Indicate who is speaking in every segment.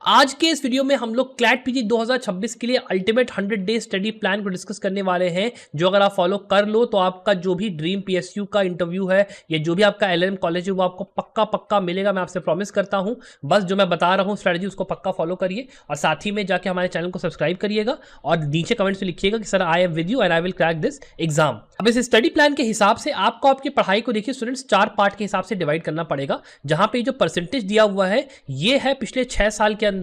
Speaker 1: आज के इस वीडियो में हम लोग क्लैट पीजी 2026 के लिए अल्टीमेट 100 डे स्टडी प्लान को डिस्कस करने वाले हैं, जो अगर आप फॉलो कर लो तो आपका जो भी ड्रीम पीएसयू का इंटरव्यू है या जो भी आपका एलएलएम कॉलेज है वो आपको पक्का पक्का मिलेगा। मैं आपसे प्रॉमिस करता हूं। बस जो मैं बता रहा हूं स्ट्रेटजी उसको पक्का फॉलो करिए और साथ ही में जाके हमारे चैनल को सब्सक्राइब करिएगा और नीचे कमेंट्स में लिखिएगा कि sir I am with you and I will crack this exam. अब इस स्टडी प्लान के हिसाब से आपको आपकी पढ़ाई को देखिए स्टूडेंट्स 4 पार्ट के हिसाब से डिवाइड करना पड़ेगा। जहां पे जो परसेंटेज दिया हुआ है ये है पिछले 6 साल के अंदर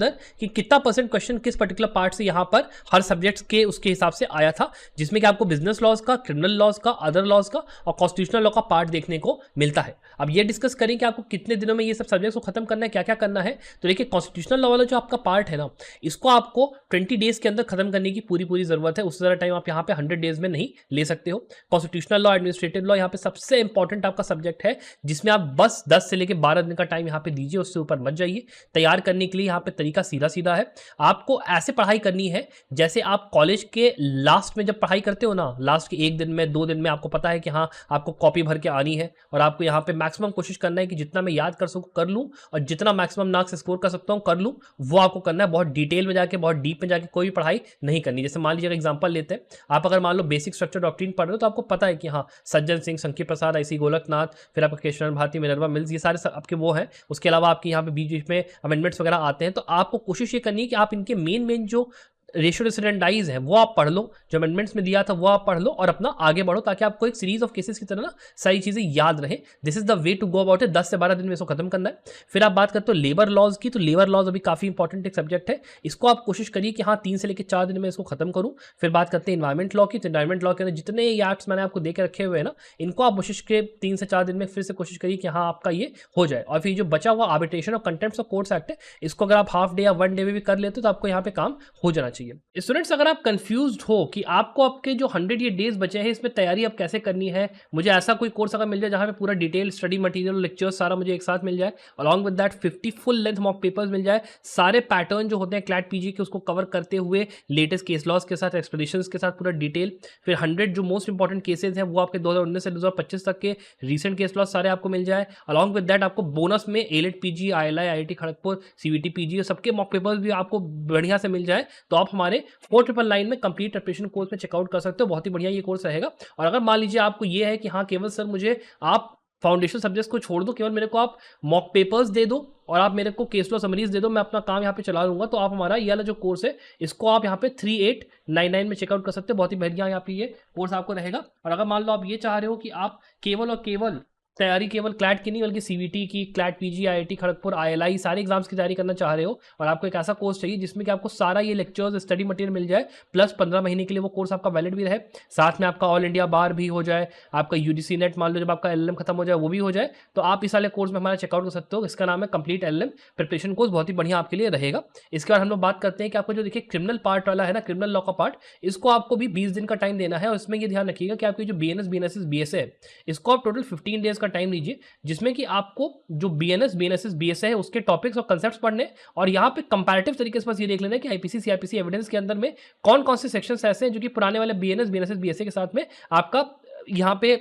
Speaker 1: कि कितना परसेंट क्वेश्चन किस पर्टिकुलर पार्ट से यहां पर हर सब्जेक्ट के उसके हिसाब से आया था, जिसमें कि आपको बिजनेस लॉज का, क्रिमिनल लॉज का, अदर लॉज का और कॉन्स्टिट्यूशनल लॉ का पार्ट देखने को मिलता है। अब ये डिस्कस करें कि आपको कितने दिनों में ये सब सब्जेक्ट्स को खत्म करना है, क्या क्या करना है। तो देखिए कॉन्स्टिट्यूशनल लॉ वाला जो आपका पार्ट है ना, इसको आपको 20 डेज के अंदर खत्म करने की पूरी जरूरत है। उससे ज्यादा टाइम आप यहाँ पे 100 डेज में नहीं ले सकते हो। कॉन्स्टिट्यूशनल लॉ, एडमिनिस्ट्रेटिव लॉ यहाँ पे सबसे इंपॉर्टेंट आपका सब्जेक्ट है, जिसमें आप बस 10 से लेकर 12 दिन का टाइम यहाँ पे दीजिए, उससे ऊपर मत जाइए। तैयार करने के लिए यहाँ पे तरीका सीधा सीधा है। आपको ऐसे पढ़ाई करनी है जैसे आप कॉलेज के लास्ट में जब पढ़ाई करते हो ना, लास्ट के 1 दिन में 2 दिन में आपको पता है कि हाँ आपको कॉपी भर के आनी है और आपको यहाँ पे मैक्सिमम कोशिश करना है कि जितना मैं याद कर सकूँ कर लूँ और जितना मैक्सिमम मार्क्स स्कोर कर सकता हूँ कर लूँ। वो आपको करना है। बहुत डिटेल में जाके, बहुत डीप में जाके कोई भी पढ़ाई नहीं करनी। जैसे मान लीजिए एग्जाम्पल लेते हैं, आप अगर मान लो बेसिक स्ट्रक्चर डॉक्ट्रिन पढ़ रहे हो तो आपको पता है कि हाँ सज्जन सिंह, संकीर्त प्रसाद, ऐसी गोलकनाथ, फिर आपका केशव भारती, मिनर्वा मिल्स, ये सारे आपके वो हैं। उसके अलावा आपके यहाँ पे बीच में अमेंडमेंट्स वगैरह आते हैं। तो आपको कोशिश ये करनी है कि आप इनके मेन जो रेशियो डिसिडेंडाइज है वो आप पढ़ लो, जो अमेंडमेंट्स में दिया था वो आप पढ़ लो और अपना आगे बढ़ो, ताकि आपको एक सीरीज ऑफ केसेस की तरह ना सारी चीजें याद रहे। This is the way to go about it. 10 से 12 दिन में इसको खत्म करना है। फिर आप बात करते हो लेबर लॉज की, तो लेबर लॉज अभी काफी इंपॉर्टेंट एक सब्जेक्ट है। इसको आप कोशिश करिए कि हाँ 3 से लेकर 4 दिन में इसको खत्म करूँ। फिर बात करते हैं इन्वायरमेंट लॉ की, तो इन्वायरमेंट लॉ के अंदर जितने एक्ट्स मैंने आपको देकर रखे हुए हैं ना, इनको आप कोशिश के 3 से 4 दिन में फिर से कोशिश करिए कि हाँ आपका ये हो जाए। और फिर जो बचा हुआ आर्बिट्रेशन और कंटेम्प्ट ऑफ कोर्ट्स एक्ट है, इसको अगर आप हाफ डे या 1 डे में भी कर लेते हो तो आपको यहाँ पे काम हो जाना चाहिए। स्टूडेंट्स अगर आप कंफ्यूज्ड हो कि आपको आपके जो 100 ये डेज बचे हैं इसमें तैयारी अब कैसे करनी है, मुझे ऐसा कोई कोर्स अगर मिल जाए जहां पे पूरा डिटेल स्टडी मटेरियल, लेक्चर्स सारा मुझे एक साथ मिल जाए, along with that 50 full length mock papers मिल जाए, सारे पैटर्न जो होते हैं क्लैट पीजी के उसको कवर करते हुए, लेटेस्ट केस लॉज के साथ, एक्सप्लेनेशंस के साथ पूरा डिटेल, फिर 100 जो मोस्ट इंपॉर्टेंट केसेस हैं वो आपके 2019 से 2025 तक के रीसेंट केस लॉज सारे आपको मिल जाए। अलॉन्ग विद दैट आपको बोनस में AILET PG, ILI, IIT Kharagpur, CVT PG सबके मॉक पेपर्स भी आपको बढ़िया से मिल जाए। तो आप हमारे 4999 में कंप्लीट प्रिपरेशन कोर्स में चेकआउट कर सकते हो। बहुत ही बढ़िया ये कोर्स रहेगा। और अगर मान लीजिए आपको ये है कि हाँ केवल सर मुझे आप फाउंडेशन सब्जेक्ट्स को छोड़ दो, केवल मेरे को आप मॉक पेपर्स दे दो और आप मेरे को केस लॉ समरीज दे दो, मैं अपना काम यहाँ पे चला लूंगा, तो आप हमारा ये वाला जो कोर्स है इसको आप यहाँ पे 3899 में चेकआउट कर सकते हो। बहुत ही बढ़िया यहाँ पे ये कोर्स आपको रहेगा। और अगर मान लो आप ये चाह रहे हो कि आप केवल और केवल तैयारी केवल क्लैट की नहीं बल्कि सीवीटी की, CLAT PG, IIT Kharagpur, ILI सारे एग्जाम्स की तैयारी करना चाह रहे हो और आपको एक ऐसा कोर्स चाहिए जिसमें कि आपको सारा ये लेक्चर्स, स्टडी मटेरियल मिल जाए, प्लस 15 महीने के लिए वो कोर्स आपका वैलिड भी रहे, साथ में आपका ऑल इंडिया बार भी हो जाए, आपका यूजीसी नेट मान लो जब आपका एलएलएम खत्म हो जाए वो भी हो जाए, तो आप इस वाले कोर्स में हमारा चेकआउट कर सकते हो। इसका नाम है कंप्लीट एलएलएम प्रिपरेशन कोर्स। बहुत ही बढ़िया आपके लिए रहेगा। इसके बाद हम लोग बात करते हैं कि आपको जो देखिए क्रिमिनल पार्ट वाला है ना, क्रिमिनल लॉ का पार्ट, इसको आपको भी 20 दिन का टाइम देना है। और इसमें ये ध्यान रखिएगा कि आपकी जो बीएनएस, बीएनएसएस, बीएसए है, इसको आप टोटल 15 डेज का टाइम दीजिए, जिसमें कि आपको जो बीएनएस, बीएनएसएस, बीएसए है उसके टॉपिक्स और कांसेप्ट्स पढ़ने और यहाँ पे कंपैरेटिव तरीके से बस ये देख लेना कि आईपीसी, सीआरपीसी एविडेंस के अंदर में कौन कौन से सेक्शंस ऐसे हैं जो कि पुराने वाले बीएनएस, बीएनएसएस, बीएसए के साथ में आपका यहाँ पे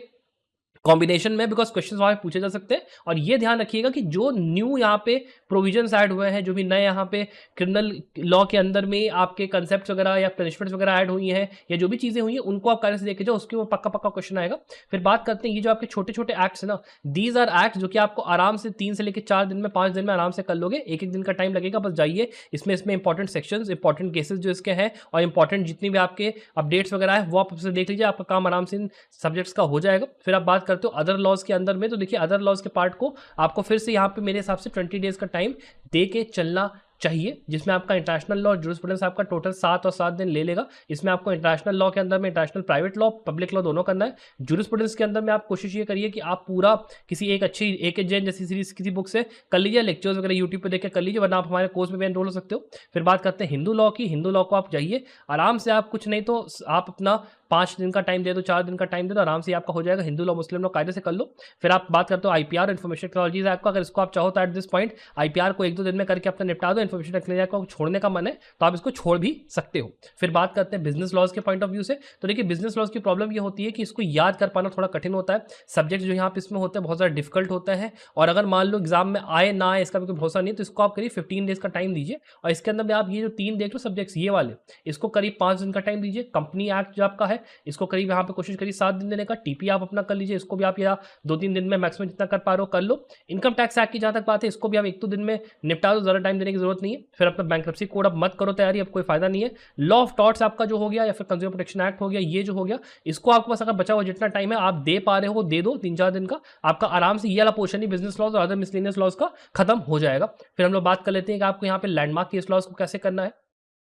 Speaker 1: कॉम्बिनेशन में, बिकॉज क्वेश्चंस वहां पूछे जा सकते हैं। और ये ध्यान रखिएगा कि जो न्यू यहाँ पे प्रोविजंस ऐड हुए हैं, जो भी नए यहाँ पे क्रिमिनल लॉ के अंदर में आपके कंसेप्ट वगैरह या पनिशमेंट्स वगैरह ऐड हुई हैं या जो भी चीजें हुई हैं उनको आप कार्य से देखे जाओ, उसके ऊपर पक्का पक्का क्वेश्चन आएगा। फिर बात करते हैं ये जो आपके छोटे छोटे एक्ट्स है ना, दीज आर एक्ट्स जो कि आपको आराम से 3 से लेकर 4 दिन में, 5 दिन में आराम से कर लोगे। एक एक दिन का टाइम लगेगा, बस जाइए इसमें इंपॉर्टेंट सेक्शंस, इंपॉर्टेंट केसेस जो इसके हैं और इंपॉर्टेंट जितनी भी आपके अपडेट्स वगैरह है वो आप देख लीजिए, आपका काम आराम से इन सब्जेक्ट्स का हो जाएगा। फिर आप बात करते हो अदर लॉज के अंदर में, तो देखिए अदर लॉज के पार्ट को आपको फिर से यहाँ पे मेरे हिसाब से 20 डेज का टाइम दे के चलना चाहिए, जिसमें आपका इंटरनेशनल लॉ, जूरिस्प्रूडेंस आपका टोटल 7 और 7 दिन ले लेगा। इसमें आपको इंटरनेशनल लॉ के अंदर में international private law, public law दोनों करना है। जूरिस्प्रूडेंस के अंदर में आप कोशिश ये करिए कि आप पूरा किसी एक अच्छी एक जैन जैसी सीरीज किसी बुक से कर लीजिए, लेक्चर्स वगैरह यूट्यूब पे देख के कर लीजिए, वरना आप हमारे कोर्स में भी एनरोल हो सकते हो। फिर बात करते हैं हिंदू लॉ की। हिंदू लॉ को आप जाइए आराम से, आप कुछ नहीं तो आप अपना 5 दिन का टाइम दे दो, 4 दिन का टाइम दे दो, आराम से आपका हो जाएगा। हिंदू लॉ मुस्लिम लॉ कायदे से कर लो। फिर आप बात करते हो आईपीआर इन्फॉर्मेशन टेक्नोलॉजीज एक्ट को, अगर इसको आप चाहो तो एट दिस पॉइंट आईपीआर को 1-2 दिन में करके अपना निपटा दो। इन्फॉर्मेशन टेक्नोलॉजी एक्ट को छोड़ने का मन है तो आप इसको छोड़ भी सकते हो। फिर बात करते हैं बिजनेस लॉज के पॉइंट ऑफ व्यू से। तो देखिए बिजनेस लॉज की प्रॉब्लम ये होती है कि इसको याद कर पाना थोड़ा कठिन होता है। सब्जेक्ट जो यहाँ पे इसमें होते हैं बहुत ज़्यादा डिफिकल्ट होता है, और अगर मान लो एग्जाम में आए ना आए इसका भी कोई भरोसा नहीं, तो इसको आप करिए 15 डेज का टाइम दीजिए, और इसके अंदर में आप ये जो 3 देख लो सब्जेक्ट्स ये वाले, इसको करीब 5 दिन का टाइम दीजिए। कंपनी एक्ट जो आपका है इसको करीब यहाँ पे कोशिश करिए 7 दिन देने का। टीपी आप अपना कर लीजिए, इसको भी आप या 2-3 दिन में मैक्सिमम जितना कर पा रहे हो कर लो। इनकम टैक्स एक्ट की जहाँ तक बात है इसको भी आप 1-2 दिन में निपटा दो, ज़्यादा टाइम देने की जरूरत नहीं है। फिर अपना बैंक्रप्सी कोड अब मत करो तैयारी, अब कोई फायदा नहीं है। लॉ ऑफ टॉर्ट्स आपका जो हो गया, या फिर कंज्यूमर प्रोटेक्शन एक्ट हो गया, ये जो हो गया, इसको आपके पास अगर बचा हुआ जितना टाइम है आप दे पा रहे हो दे दो, 3-4 दिन का आपका आराम से ये वाला पोर्शन ही बिजनेस लॉज और अदर मिसलेनियस लॉज का खत्म हो जाएगा। फिर हम लोग बात कर लेते हैं कि आपको यहाँ पे लैंडमार्क केस लॉज को कैसे करना है।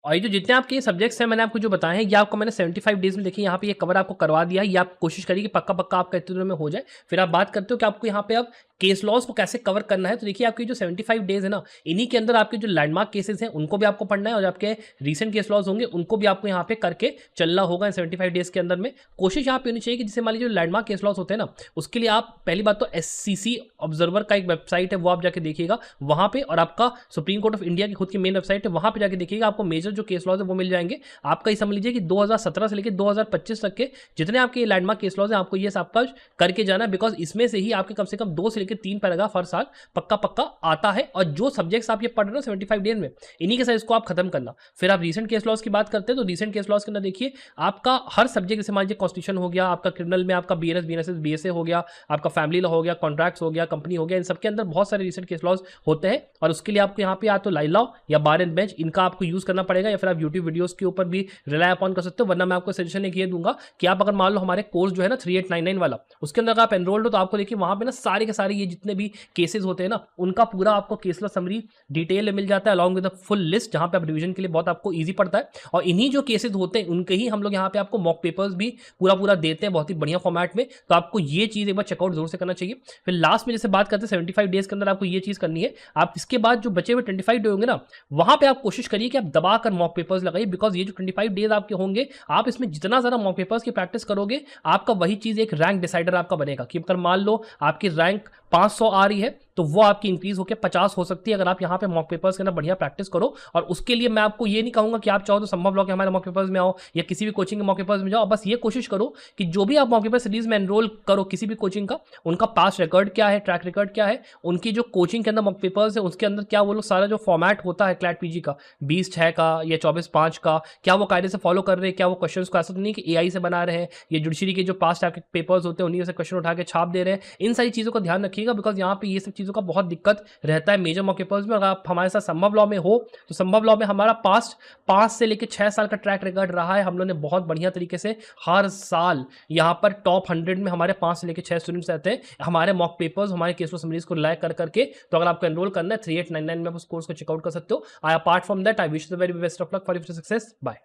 Speaker 1: और ये जो जितने आपके सब्जेक्ट्स हैं मैंने आपको जो बताए हैं ये आपको मैंने 75 डेज में देखिए यहाँ पे ये कवर आपको करवा दिया है। ये आप कोशिश करिए कि पक्का पक्का आपका इतने दिनों में हो जाए। फिर आप बात करते हो कि आपको यहाँ पे अब केस लॉज को कैसे कवर करना है, तो देखिए आपकी जो 75 डेज है ना, इन्हीं के अंदर आपके जो लैंडमार्क केसेस हैं उनको भी आपको पढ़ना है, और आपके रीसेंट केस लॉज होंगे उनको भी आपको यहाँ पे करके चलना होगा इन 75 डेज के अंदर में। कोशिश यहाँ पे होनी चाहिए कि जिससे मान लीजिए जो लैंडमार्क केस लॉज होते हैं ना, उसके लिए आप पहली बात तो SCC ऑब्जर्वर का एक वेबसाइट है वो आप जाके देखिएगा वहाँ पे, और आपका सुप्रीम कोर्ट ऑफ इंडिया की खुद की मेन वेबसाइट है वहाँ पे जाके देखिएगा, आपको मेजर जो केस लॉज है वो मिल जाएंगे। आपका ये समझ लीजिए कि 2017 से लेकर 2025 तक के जितने आपके लैंडमार्क केस लॉज हैं आपको ये सब कुछ करके जाना है, बिकॉज इसमें से ही आपके कम से कम 2 से लेकर 3 पैराग्राफ हर साल पक्का पक्का आता है। और जो सब्जेक्ट्स आप ये पढ़ रहे हो 75 डेज में, इन्हीं के साथ इसको आप खत्म करना। फिर आप रीसेंट केस लॉज की बात करते हैं तो रीसेंट केस लॉज के अंदर देखिए आपका हर सब्जेक्ट, जैसे मान लीजिए कॉन्स्टिट्यूशन हो गया, आपका क्रिमिनल में आपका BNS BNSS BSA हो गया, आपका फैमिली लॉ हो गया, कॉन्ट्रैक्ट्स हो गया, कंपनी हो गया, इन सबके अंदर बहुत सारे रीसेंट केस लॉज होते हैं। और उसके लिए आपको यहाँ पे या तो लाई लॉ या बार एंड बेंच, इनका आपको यूज करना पड़ेगा, या फिर आप यूट्यूब वीडियोस के ऊपर भी रिलाई अपॉन कर सकते हो। वरना मैं आपको सजेशन एक ये दूंगा कि आप अगर मान लो हमारे कोर्स जो है ना 3899 वाला, उसके अंदर आप एनरोल्ड हो तो आपको देखिए वहां पे ना सारे के सारे ये जितने भी केसेस होते हैं ना उनका पूरा आपको केस लॉ समरी डिटेल में मिल जाता है, along with the full list, जहां पे आप रिवीजन के लिए बहुत आपको ईजी पड़ता है। और इन्हीं जो केसेस होते हैं उनके ही हम लोग यहाँ पे आपको मॉक पेपर्स भी पूरा पूरा देते हैं बहुत ही बढ़िया फॉर्मेट में, तो आपको ये चीज एक बार चेकआउट जरूर से करना चाहिए। फिर लास्ट में जैसे बात करते हैं 75 डेज के अंदर आपको ये चीज करनी है। आप इसके बाद जो बचे हुए 25 डे होंगे ना, वहां पे आप कोशिश करिए कि आप दबा कर मॉक पेपर्स लगाइए, बिकॉज ये जो 25 डेज आपके होंगे आप इसमें जितना ज्यादा मॉक पेपर्स की प्रैक्टिस करोगे आपका वही चीज एक रैंक डिसाइडर आपका बनेगा। कि अगर मान लो आपकी रैंक 500 आ रही है तो वो आपकी इंक्रीज होकर 50 हो सकती है अगर आप यहाँ पे मॉक पेपर्स के अंदर बढ़िया प्रैक्टिस करो। और उसके लिए मैं आपको ये नहीं कहूंगा कि आप चाहो तो संभव लॉ के हमारे मॉक पेपर्स में आओ या किसी भी कोचिंग के मॉक पेपर्स में जाओ। बस ये कोशिश करो कि जो भी आप मॉक पेपर सीरीज में एनरोल करो किसी भी कोचिंग का, उनका पास रिकॉर्ड क्या है, ट्रैक रिकॉर्ड क्या है, उनकी जो कोचिंग के अंदर मॉक पेपर्स है उसके अंदर क्या वो लोग सारा जो फॉर्मेट होता है क्लैट PG का 20/6 का या 24/5 का, क्या वो कायदे से फॉलो कर रहे हैं, क्या वो क्वेश्चंस को ऐसा तो नहीं कि AI से बना रहे हैं, ये जुडिशरी के जो पास्ट आपके पेपर्स होते हैं उन्हीं से क्वेश्चन उठा के छाप दे रहे हैं। इन सारी चीज़ों का ध्यान रखिएगा, बिकॉज यहाँ पे ये सब चीज़ों का बहुत दिक्कत रहता है मेजर मॉक पेपर्स में। अगर आप हमारे साथ संभव लॉ में हो तो संभव लॉ में हमारा पास्ट 5 से लेकर 6 साल का ट्रैक रिकॉर्ड रहा है। हम लोगों ने बहुत बढ़िया तरीके से हर साल यहाँ पर टॉप 100 में हमारे 5 से लेकर 6 स्टूडेंट्स रहते हैं। हमारे मॉक पेपर्स, हमारे केस लॉ समरीज को रिलाई कर करके, तो अगर आपको एनरोल करना है 3899 में आप उस कोर्स को चेकआउट कर सकते हो। I apart from that I wish the very best of luck for your success. Bye.